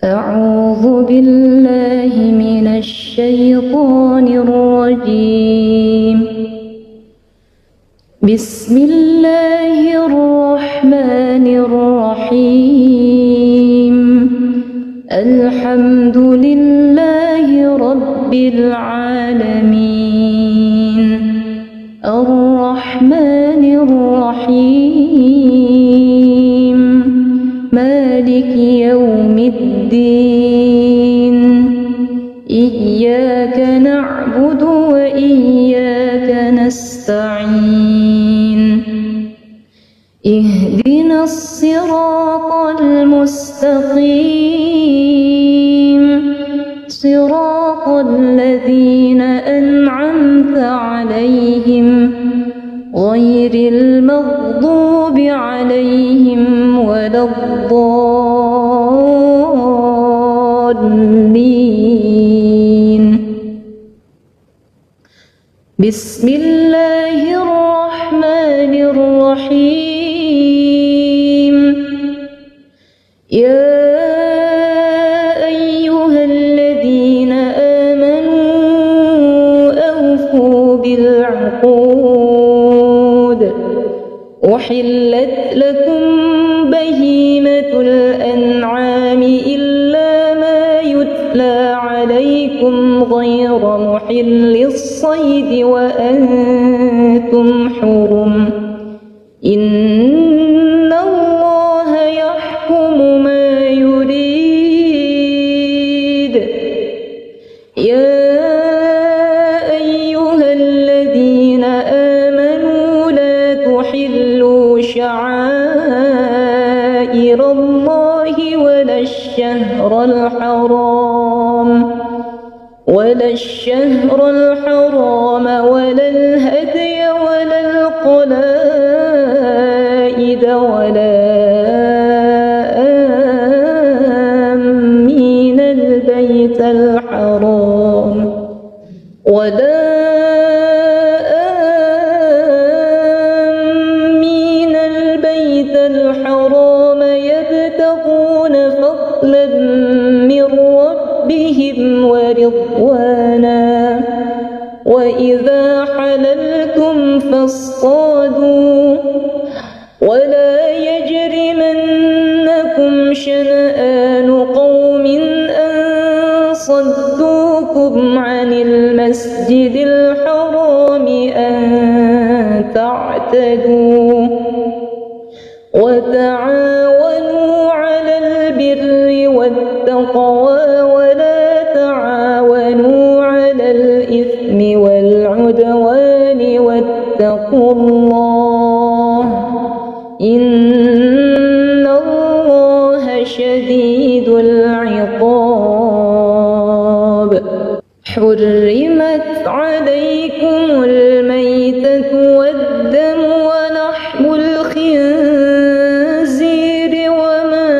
أعوذ بالله من الشيطان الرجيم. بسم الله الرحمن الرحيم. الحمد لله رب العالمين. الرحمن الرحيم. مالك يوم الدين. إياك نعبد وإياك نستعين. اهدنا الصراط المستقيم. صراط الذين أنعمت عليهم غير المغضوب عليهم ولا الضالين. بسم الله الرحمن الرحيم. يا أيها الذين آمنوا أوفوا بالعقود. أحلت لكم بهيمة الأنعام إلا ما يتلى عليكم غير محل الصيد وأنتم حرم. إن الله يحكم ما يريد. يا أيها الذين آمنوا لا تحلوا شعائر الله ولا الشهر الحرام ولا الهدي ولا القلائد ولا آمين البيت الحرام يبتغون فضلا من ربهم ورضوانا. وإذا حللتم فاصطادوا ولا يجرمنكم شنآن قوم أن صدوكم عن المسجد الحرام أن تعتدوا. وتعاونوا على البر والتقوى ولا تعاونوا على الإثم والعدوان واتقوا الله إن الله شديد العقاب. حرمت عليكم الميتة والدم ولحم الخنزير وما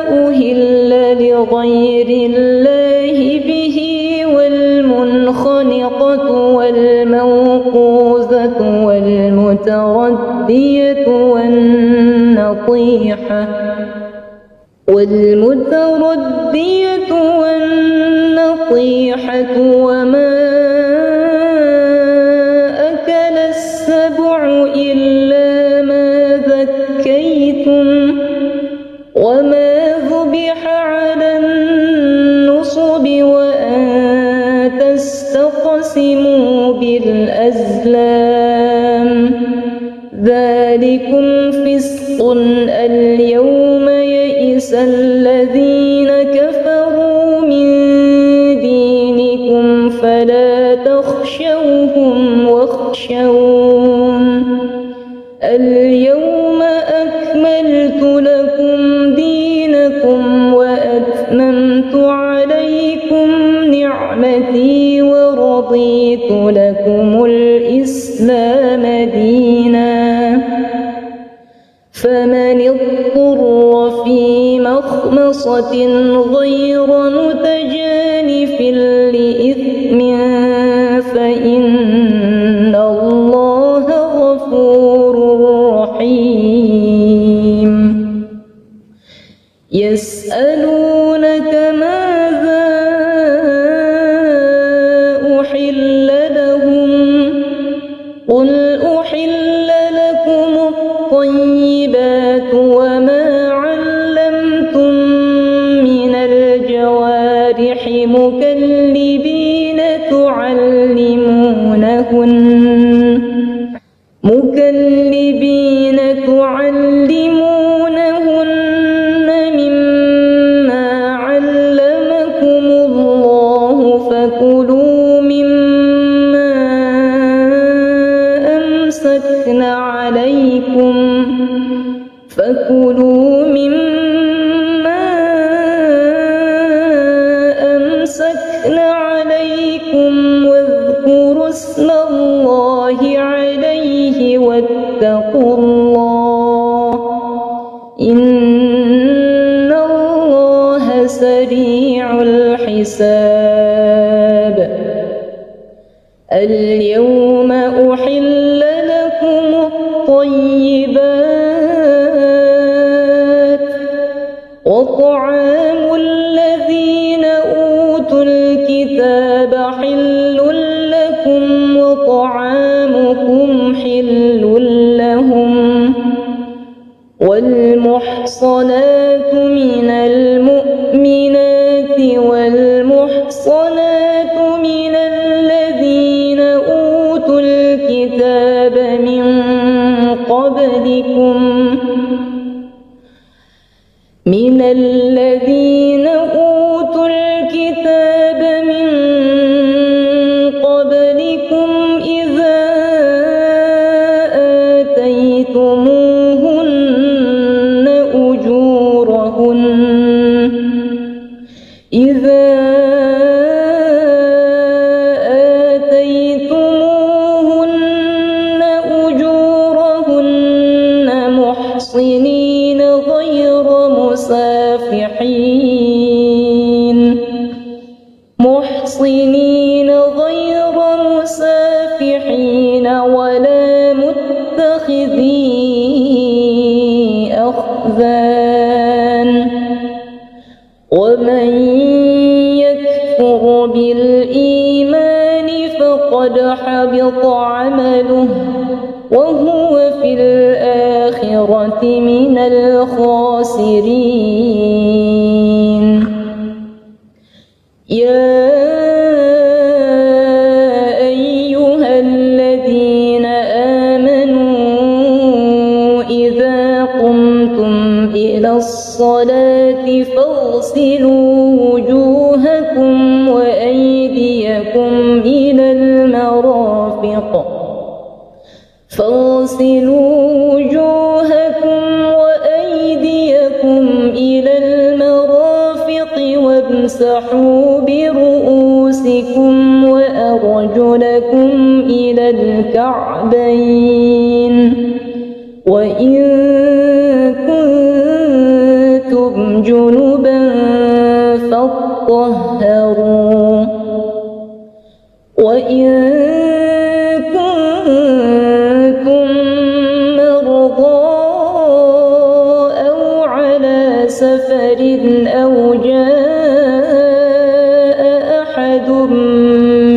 أهل لغير الله به والمنخنقة والموقوذة والمتردية والنطيحة وما أكل السبع إلا ما ذكيتم وما ذبح على النصب وأن تستقسموا بالأزلام ذلكم فسق. اليوم يئس الذين كفروا من دينكم فلا تخشوهم واخشون. اليوم أكملت لكم دينكم وأتممت عليكم نعمتي ورضيت لكم الإسلام دينا. فمن اضطر في مخمصة غير متجانف لإثم فإن إن الله غفور رحيم يسألونك ماذا أحل لهم قل أحل لكم الطيبات وما علمتم من الجوارح مكلبين تعلمونهن مما علمكم الله فكلوا مما أمسكن عليكم واذكروا اسم الله عليه واتقوا الله إن الله سريع الحساب اليوم أحل لكم الطيبات وطعام الذين أوتوا الكتاب حل لكم وطعامكم حل لهم والمحصنات من المؤمنات والمحصنات من الذين أوتوا الكتاب من قبلكم إذا آتيتموهن أجورهن محصنين غير مسافحين ولا متخذي أخذان ومن يكفر بالإيمان فقد حبط عمله وهو في الآخرة من الخاسرين يا أيها الذين آمنوا إذا قمتم إلى الصلاة فاغسلوا وجوهكم وأيديكم إلى المرافق وامسحوا برؤوسكم وأرجلكم إلى الكعبين وإن كنتم جنبا فاطهروا وإن كنتم مرضى أو على سفر أو جاء أحد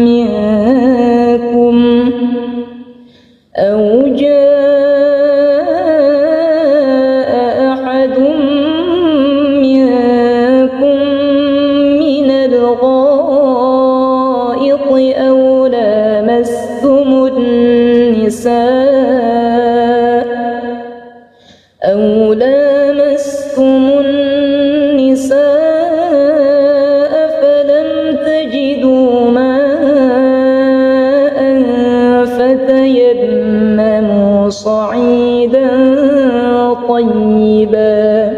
منكم من الغائط أو لامستم النساء فلم تجدوا ماء فتيمموا صعيدا طيبا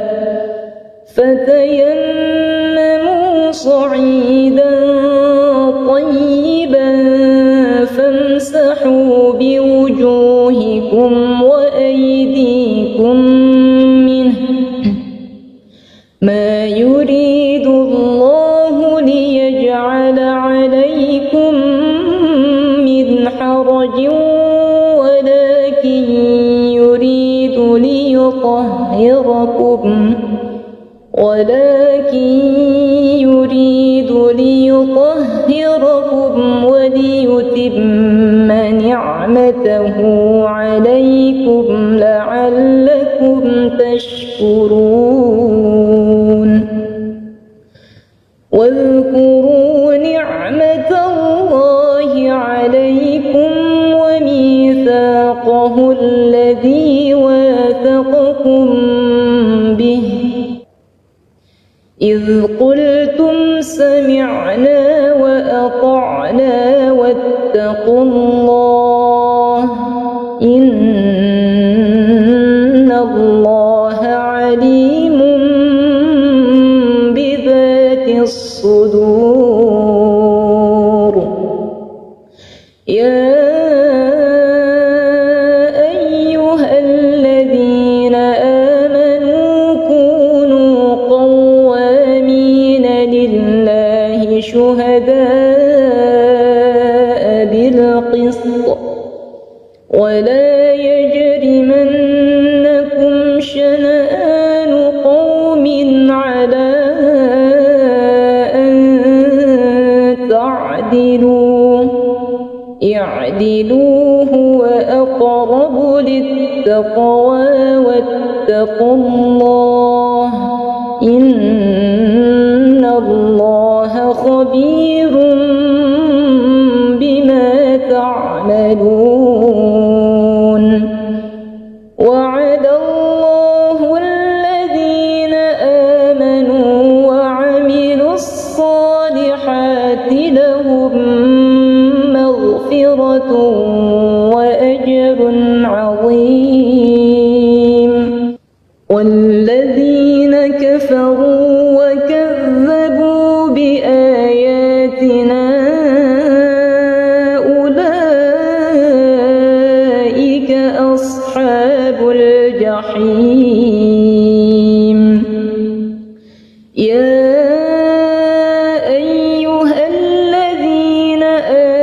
فامسحوا بوجوهكم حرج ولكن يريد ليطهركم وليتم نعمته عليكم لعلكم تشكرون واذكروا نعمة الله عليكم وميثاقه الذي واثقكم به إذ قلتم سمعنا وأطعنا واتقوا الله إن الله عليم بذات الصدور يا أيها الذين آمنوا كونوا قوامين لله شهداء بالقسط ولا يجرمنكم شنآن قوم على أن اعدلوا هو أقرب للتقوى واتقوا الله إن الله خبير بما تعملون وعد الله الذين آمنوا وعملوا الصالحات لهم مغفرة وأجر عظيم والذين كفروا وكذبوا بآياتنا أولئك أصحاب الجحيم يا أيها الذين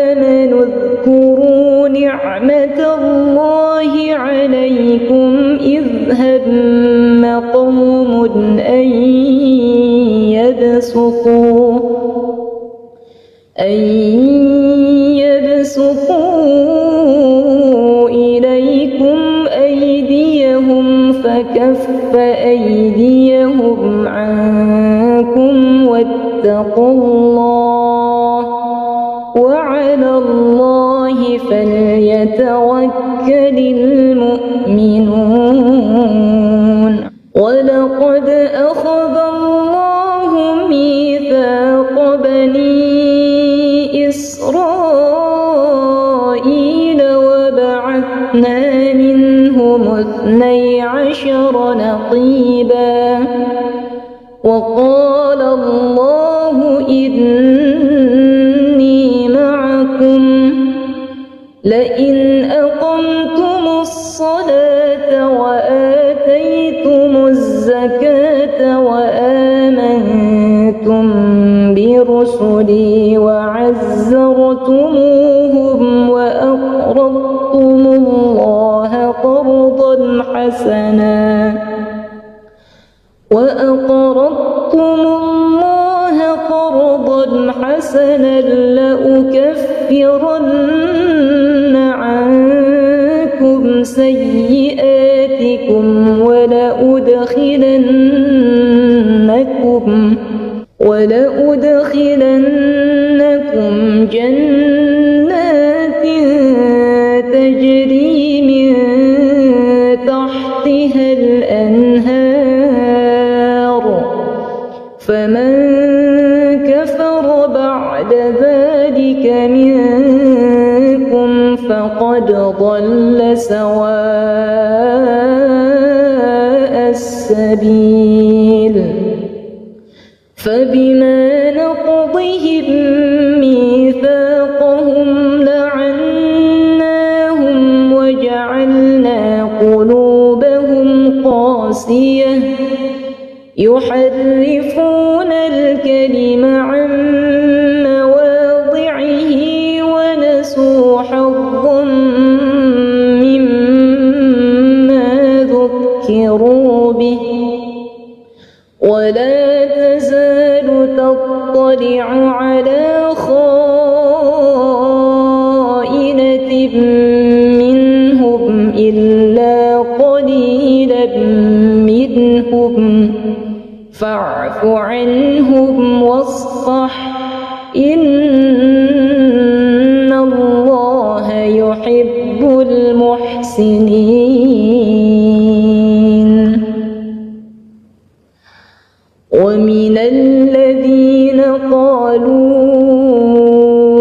آمنوا اذكروا نعمة الله عليكم إذ هم قوم أن يبسطوا إليكم أيديهم فكف أيديهم عنكم واتقوا الله وعلى الله فليتوكل المؤمنون ولقد أخذ الله ميثاق بني إسرائيل وبعثنا منهم 12 نقيبا وقال الله إني معكم لئن أقمتم الصلاة وآتيتم الزكاة وآمنتم برسلي وعزرتموهم وأقرضتم الله قرضا حسنا لأكفرن عنكم سيئاتكم ولأدخلنكم جنات تجري من تحتها الأنهار فمن كفر بعد ذلك منكم فقد ضل سواء السبيل فبما نقضهم ميثاقهم لعناهم وجعلنا قلوبهم قاسية يحرفون الكلم عن مواضعه ونسوا حظا مما ذكروا به ولا تزال تطلع على خائنة منهم إلا قليلا منهم فاعف عنهم واصفح إن الله يحب المحسنين. ومن الذين قالوا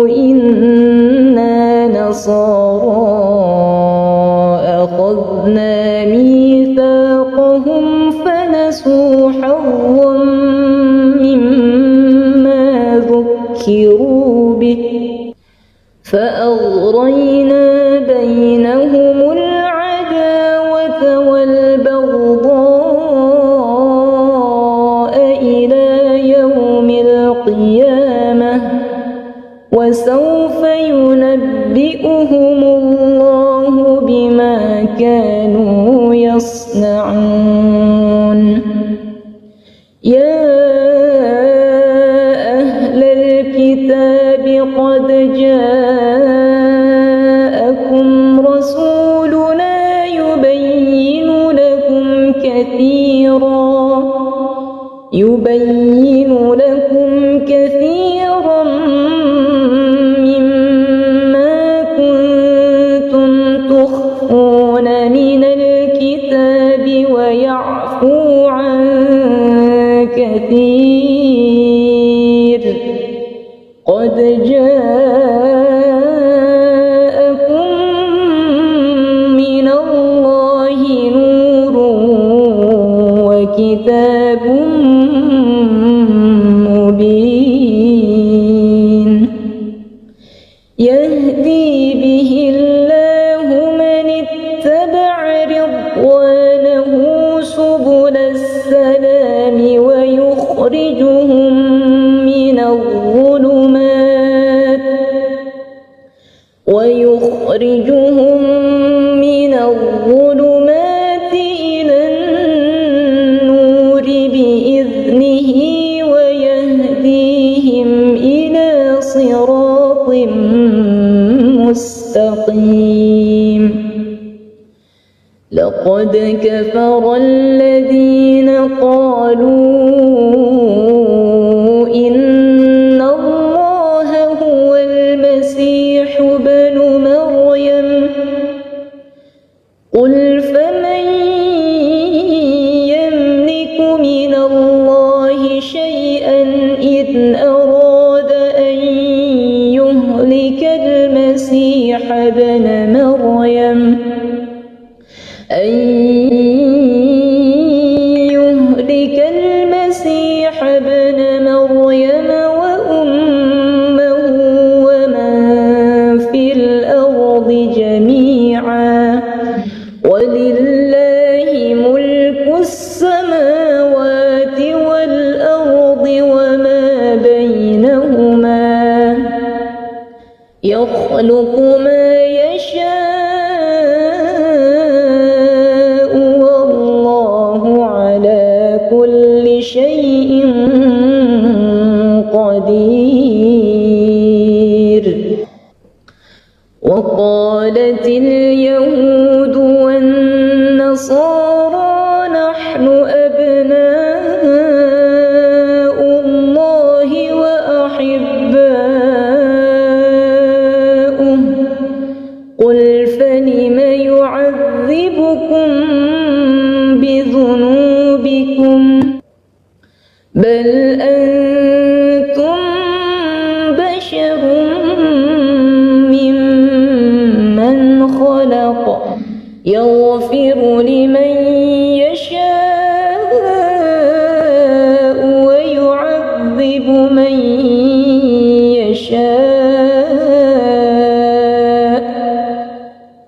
إنا نصارى أخذنا ميثاقهم فنسوا حظا مما ذكروا به فأغرينا بينهم العداوة والبغضاء إلى يوم القيامة وسوف ينبئهم الله بما كانوا يصنعون. يا أهل الكتاب قد جاءكم رسولنا يبين لكم كثيرا مما كنتم تخفون من الكتاب ويعفو عن كثير. قد جاءكم من الله نور وكتاب مبين يهدي به الله من اتبع رضوانه سبل السلام ويخرجهم من الظلمات إلى النور بإذنه ويهديهم إلى صراط مستقيم. لقد كفر الذين قالوا إن الله هو المسيح ابن مريم قل فمن يملك من الله شيئا إن أراد أن يهلك المسيح ابن مريم وأمه ومن في الأرض جميعا ولله ملك السماوات والأرض وما بينهما يخلق ما يشاء والله على كل شيء قدير. وقالت اليهود والنصارى نحن أبناء الله وأحباؤه قل فلم يعذبكم بذنوبكم بل أنتم بشر ممن خلق يغفر لمن يشاء ويعذب من يشاء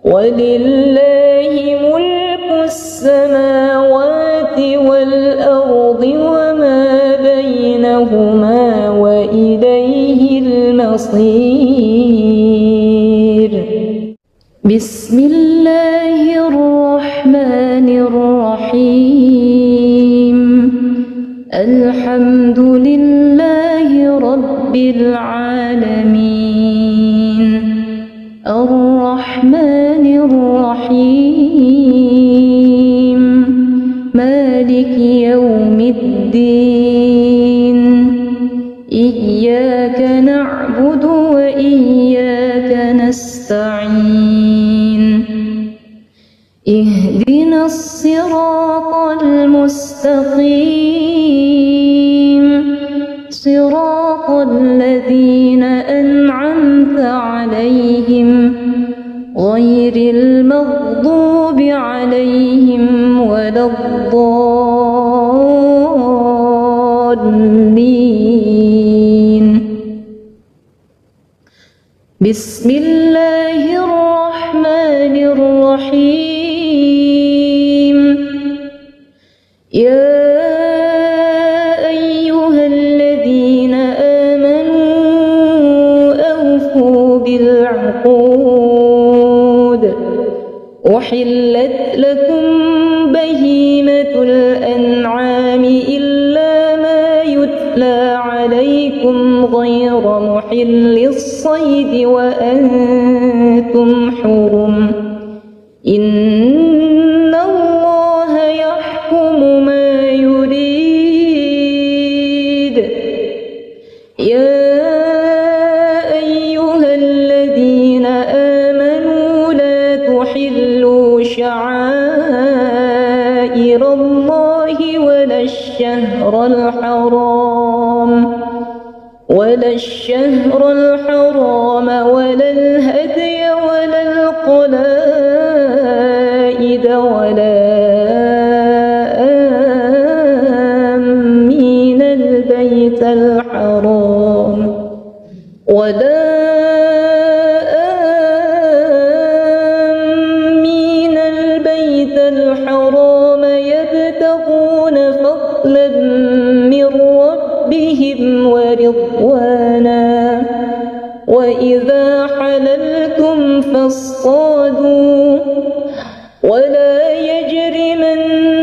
ولله ملك السماوات والأرض وما بينهما وإليه المصير. بسم الله الرحمن الرحيم الحمد لله رب العالمين الرحمن الرحيم مالك يوم الدين إياك نعبد وإياك نستعين اهدنا الصراط المستقيم صراط الذين أنعمت عليهم غير المغضوب عليهم ولا الضالين بسم الله الرحمن الرحيم يا أيها الذين آمنوا أوفوا بالعقود أحلت لكم بهيمة الأنعام إلا ما يتلى عليكم غير محل الصيد وأنتم حرم إن الله يحكم ما يريد يا أيها الذين آمنوا لا تحلوا شعائر الله ولا الشهر الحرام ولا الهدي ولا القلائد ولا آمين البيت الحرام يبتغون فضلا من ربهم ورضوانا وإذا حللتم فاصطادوا ولا يجرمنكم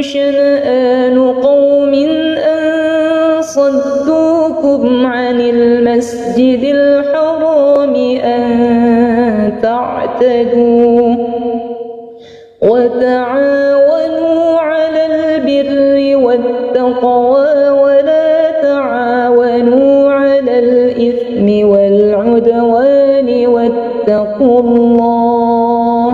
شنآن قوم أن صدوكم عن المسجد الحرام أن تعتدوا وتعاونوا على البر والتقوى ولا تعاونوا على الإثم والعدوان واتقوا الله